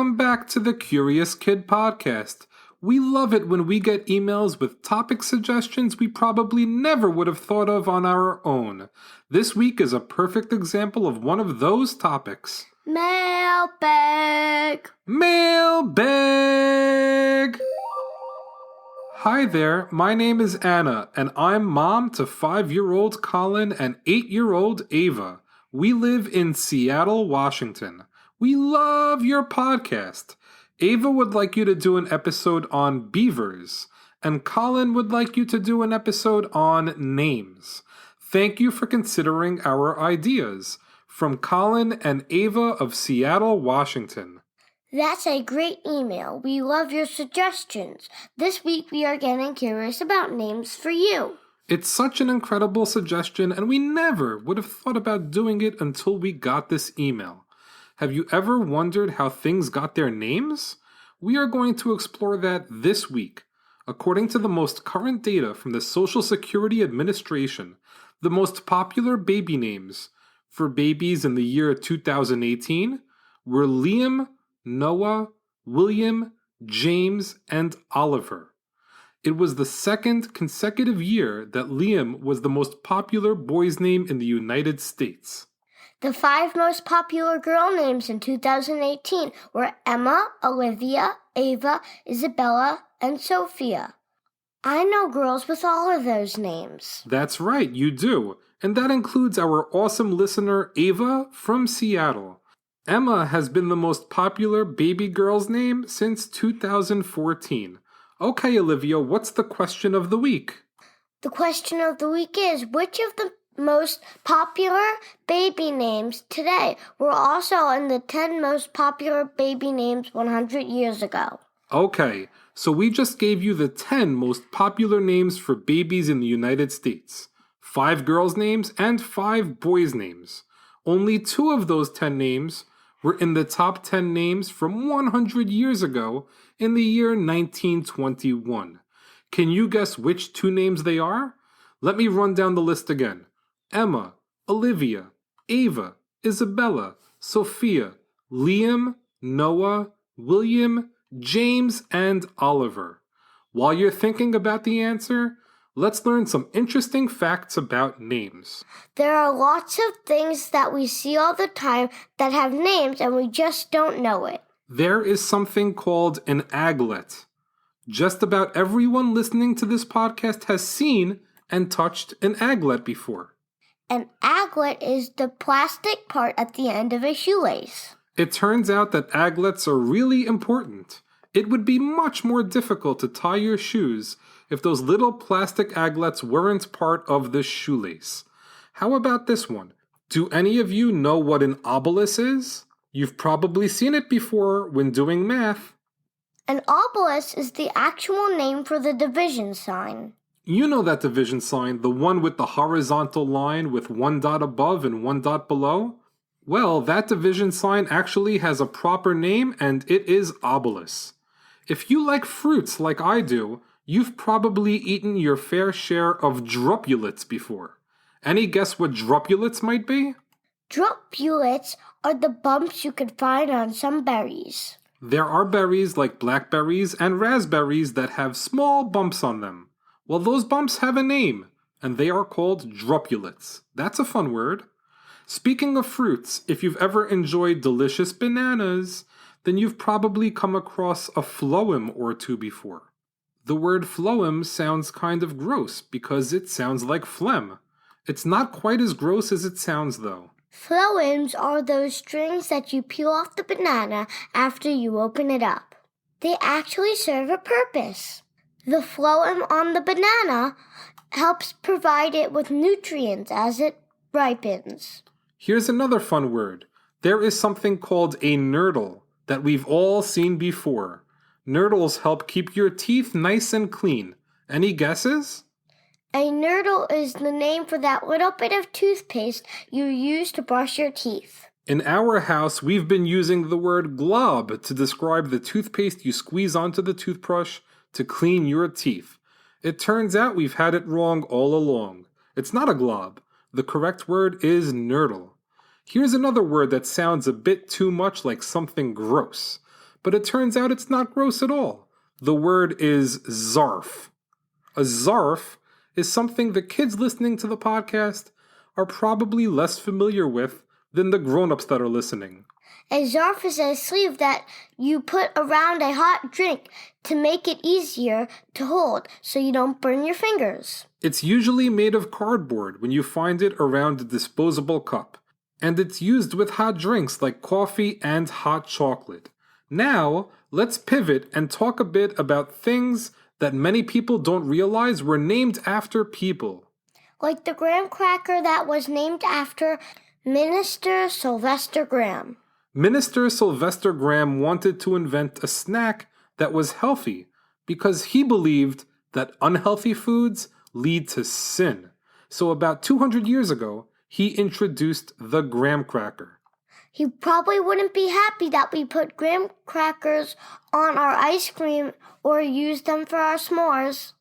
Welcome back to the Curious Kid podcast. We love it when we get emails with topic suggestions we probably never would have thought of on our own. This week is a perfect example of one of those topics. Mailbag! Mailbag! Hi there, my name is Anna, and I'm mom to 5-year-old Colin and 8-year-old Ava. We live in Seattle, Washington. We love your podcast. Ava would like you to do an episode on beavers, and Colin would like you to do an episode on names. Thank you for considering our ideas. From Colin and Ava of Seattle, Washington. That's a great email. We love your suggestions. This week we are getting curious about names for you. It's such an incredible suggestion, and we never would have thought about doing it until we got this email. Have you ever wondered how things got their names? We are going to explore that this week. According to the most current data from the Social Security Administration, the most popular baby names for babies in the year 2018 were Liam, Noah, William, James, and Oliver. It was the second consecutive year that Liam was the most popular boy's name in the United States. The 5 most popular girl names in 2018 were Emma, Olivia, Ava, Isabella, and Sophia. I know girls with all of those names. That's right, you do. And that includes our awesome listener, Ava, from Seattle. Emma has been the most popular baby girl's name since 2014. Okay, Olivia, what's the question of the week? The question of the week is, which of the most popular baby names today were also in the 10 most popular baby names 100 years ago? Okay, so we just gave you the 10 most popular names for babies in the United States. 5 girls' names and 5 boys' names. Only 2 of those 10 names were in the top 10 names from 100 years ago in the year 1921. Can you guess which 2 names they are? Let me run down the list again. Emma, Olivia, Ava, Isabella, Sophia, Liam, Noah, William, James, and Oliver. While you're thinking about the answer, let's learn some interesting facts about names. There are lots of things that we see all the time that have names and we just don't know it. There is something called an aglet. Just about everyone listening to this podcast has seen and touched an aglet before. An aglet is the plastic part at the end of a shoelace. It turns out that aglets are really important. It would be much more difficult to tie your shoes if those little plastic aglets weren't part of the shoelace. How about this one? Do any of you know what an obelisk is? You've probably seen it before when doing math. An obelisk is the actual name for the division sign. You know that division sign, the one with the horizontal line with 1 dot above and 1 dot below? Well, that division sign actually has a proper name, and it is obelisk. If you like fruits like I do, you've probably eaten your fair share of drupulets before. Any guess what drupulets might be? Drupulets are the bumps you can find on some berries. There are berries like blackberries and raspberries that have small bumps on them. Well, those bumps have a name, and they are called drupulets. That's a fun word. Speaking of fruits, if you've ever enjoyed delicious bananas, then you've probably come across a phloem or 2 before. The word phloem sounds kind of gross because it sounds like phlegm. It's not quite as gross as it sounds, though. Phloems are those strings that you peel off the banana after you open it up. They actually serve a purpose. The phloem on the banana helps provide it with nutrients as it ripens. Here's another fun word. There is something called a nurdle that we've all seen before. Nurdles help keep your teeth nice and clean. Any guesses? A nurdle is the name for that little bit of toothpaste you use to brush your teeth. In our house, we've been using the word glob to describe the toothpaste you squeeze onto the toothbrush to clean your teeth. It turns out we've had it wrong all along. It's not a glob. The correct word is nurdle. Here's another word that sounds a bit too much like something gross. but it turns out it's not gross at all. The word is zarf. A zarf is something the kids listening to the podcast are probably less familiar with than the grown-ups that are listening. A zarf is a sleeve that you put around a hot drink to make it easier to hold so you don't burn your fingers. It's usually made of cardboard when you find it around a disposable cup, and it's used with hot drinks like coffee and hot chocolate. Now, let's pivot and talk a bit about things that many people don't realize were named after people. Like the graham cracker that was named after Minister Sylvester Graham. Minister Sylvester Graham wanted to invent a snack that was healthy because he believed that unhealthy foods lead to sin. So about 200 years ago, he introduced the graham cracker. He probably wouldn't be happy that we put graham crackers on our ice cream or use them for our s'mores.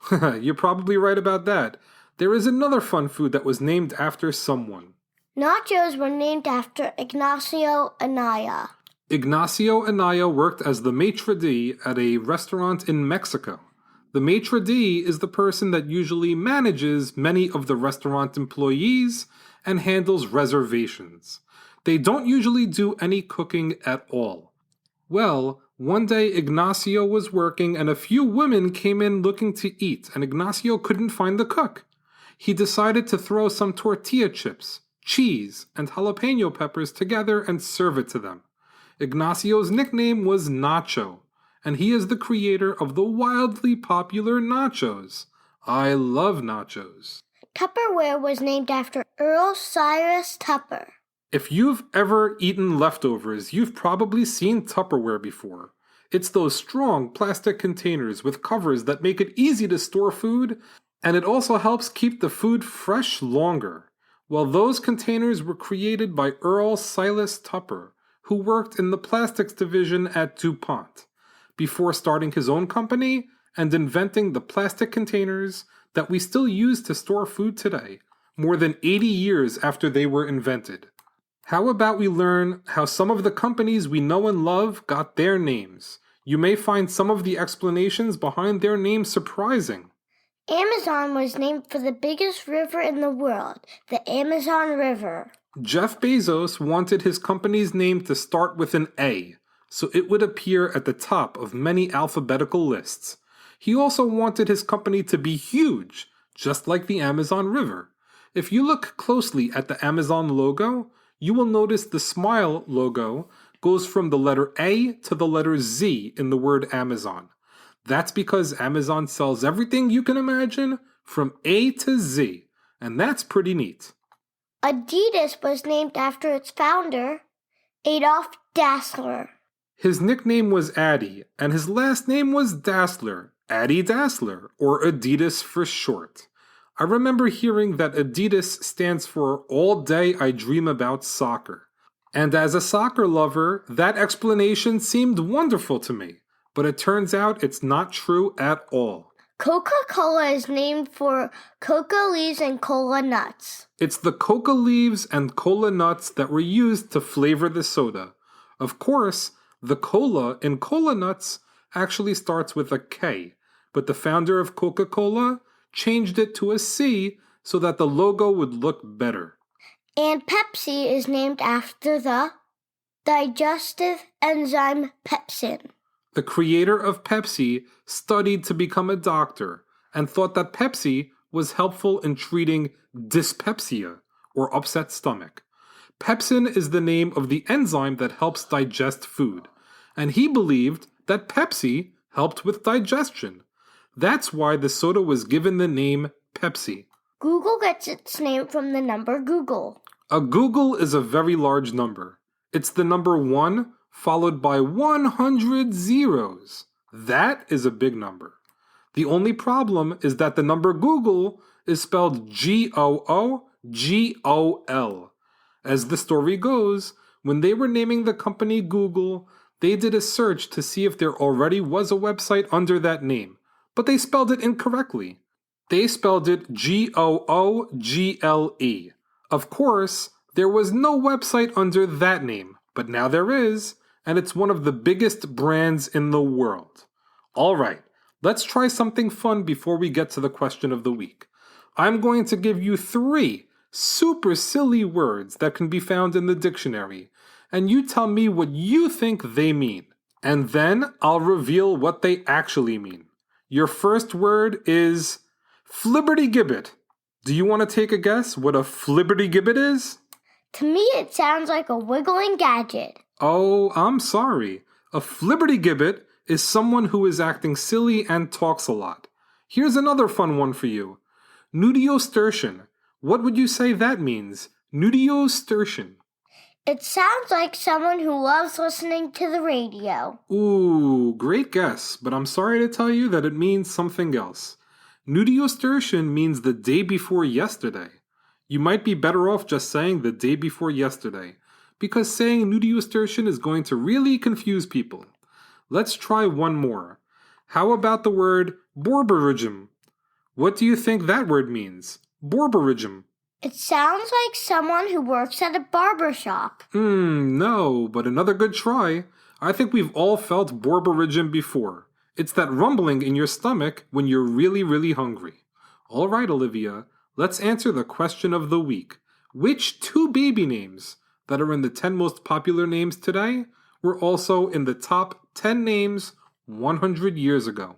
You're probably right about that. There is another fun food that was named after someone. Nachos were named after Ignacio Anaya. Ignacio Anaya worked as the maitre d' at a restaurant in Mexico. The maitre d' is the person that usually manages many of the restaurant employees and handles reservations. They don't usually do any cooking at all. Well, one day Ignacio was working and a few women came in looking to eat, and Ignacio couldn't find the cook. He decided to throw some tortilla chips, cheese, and jalapeno peppers together and serve it to them. Ignacio's nickname was Nacho, and he is the creator of the wildly popular nachos. I love nachos. Tupperware was named after Earl Cyrus Tupper. If you've ever eaten leftovers, you've probably seen Tupperware before. It's those strong plastic containers with covers that make it easy to store food, and it also helps keep the food fresh longer. Well, those containers were created by Earl Silas Tupper, who worked in the plastics division at DuPont, before starting his own company and inventing the plastic containers that we still use to store food today, more than 80 years after they were invented. How about we learn how some of the companies we know and love got their names? You may find some of the explanations behind their names surprising. Amazon was named for the biggest river in the world, the Amazon River. Jeff Bezos wanted his company's name to start with an A, so it would appear at the top of many alphabetical lists. He also wanted his company to be huge, just like the Amazon River. If you look closely at the Amazon logo, you will notice the smile logo goes from the letter A to the letter Z in the word Amazon. That's because Amazon sells everything you can imagine from A to Z, and that's pretty neat. Adidas was named after its founder, Adolf Dassler. His nickname was Addy, and his last name was Dassler, Addy Dassler, or Adidas for short. I remember hearing that Adidas stands for All Day I Dream About Soccer. And as a soccer lover, that explanation seemed wonderful to me. But it turns out it's not true at all. Coca-Cola is named for coca leaves and cola nuts. It's the coca leaves and cola nuts that were used to flavor the soda. Of course, the cola in cola nuts actually starts with a K, but the founder of Coca-Cola changed it to a C so that the logo would look better. And Pepsi is named after the digestive enzyme pepsin. The creator of Pepsi studied to become a doctor and thought that Pepsi was helpful in treating dyspepsia, or upset stomach. Pepsin is the name of the enzyme that helps digest food, and he believed that Pepsi helped with digestion. That's why the soda was given the name Pepsi. Google gets its name from the number Google. A Google is a very large number. It's the number 1 followed by 100 zeros. That is a big number. The only problem is that the number Google is spelled Googol. As the story goes, when they were naming the company Google, they did a search to see if there already was a website under that name, but they spelled it incorrectly. They spelled it Google. Of course, there was no website under that name, but now there is, and it's one of the biggest brands in the world. All right, let's try something fun before we get to the question of the week. I'm going to give you 3 super silly words that can be found in the dictionary, and you tell me what you think they mean. And then I'll reveal what they actually mean. Your first word is flibberty-gibbet. Do you want to take a guess what a flibberty-gibbet is? To me, it sounds like a wiggling gadget. Oh, I'm sorry. A flibberty-gibbet is someone who is acting silly and talks a lot. Here's another fun one for you. Nudiostertion. What would you say that means? Nudiostertion. It sounds like someone who loves listening to the radio. Ooh, great guess, but I'm sorry to tell you that it means something else. Nudiostertion means the day before yesterday. You might be better off just saying the day before yesterday, because saying nudiostertion is going to really confuse people. Let's try one more. How about the word borborygm? What do you think that word means? Borborygm. It sounds like someone who works at a barber shop. No, but another good try. I think we've all felt borborygm before. It's that rumbling in your stomach when you're really, really hungry. All right, Olivia, let's answer the question of the week. Which 2 baby names that are in the 10 most popular names today were also in the top 10 names 100 years ago?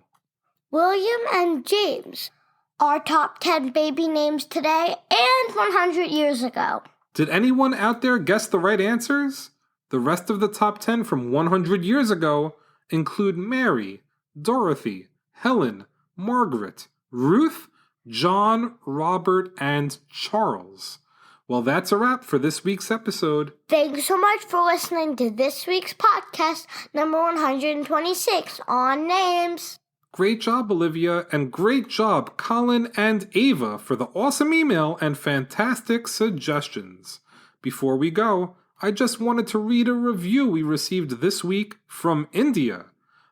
William and James are top 10 baby names today and 100 years ago. Did anyone out there guess the right answers? The rest of the top 10 from 100 years ago include Mary, Dorothy, Helen, Margaret, Ruth, John, Robert, and Charles. Well, that's a wrap for this week's episode. Thanks so much for listening to this week's podcast, number 126 on names. Great job, Olivia, and great job, Colin and Ava, for the awesome email and fantastic suggestions. Before we go, I just wanted to read a review we received this week from India.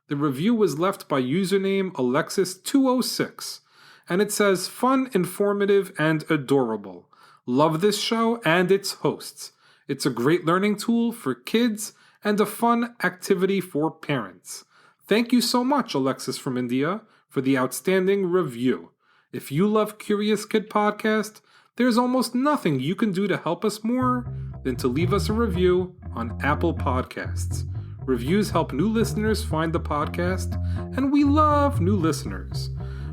The review was left by username Alexis206, and it says, fun, informative, and adorable. Love this show and its hosts. It's a great learning tool for kids and a fun activity for parents. Thank you so much, Alexis from India, for the outstanding review. If you love Curious Kid Podcast, there's almost nothing you can do to help us more than to leave us a review on Apple Podcasts. Reviews help new listeners find the podcast, and we love new listeners.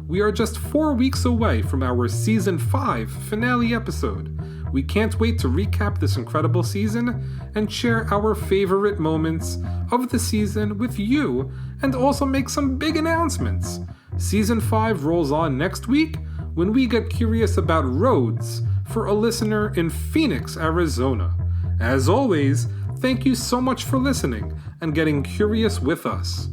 We are just 4 weeks away from our Season 5 finale episode. We can't wait to recap this incredible season and share our favorite moments of the season with you and also make some big announcements. Season 5 rolls on next week when we get curious about roads for a listener in Phoenix, Arizona. As always, thank you so much for listening and getting curious with us.